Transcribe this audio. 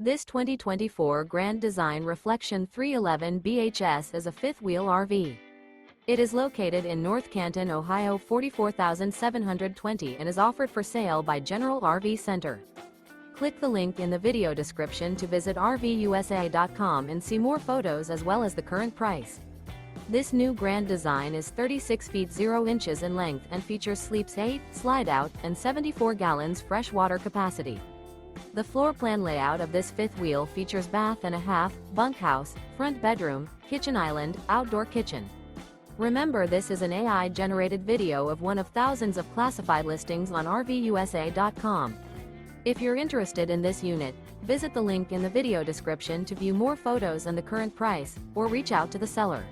This 2024 Grand Design Reflection 311 BHS is a fifth-wheel RV. It is located in North Canton, Ohio 44720 and is offered for sale by General RV Center. Click the link in the video description to visit RVUSA.com and see more photos as well as the current price. This new Grand Design is 36 feet 0 inches in length and features sleeps 8, slide-out, and 74 gallons fresh water capacity. The floor plan layout of this fifth wheel features bath and a half, bunkhouse, front bedroom, kitchen island, outdoor kitchen. Remember, this is an AI-generated video of one of thousands of classified listings on RVUSA.com. If you're interested in this unit, visit the link in the video description to view more photos and the current price, or reach out to the seller.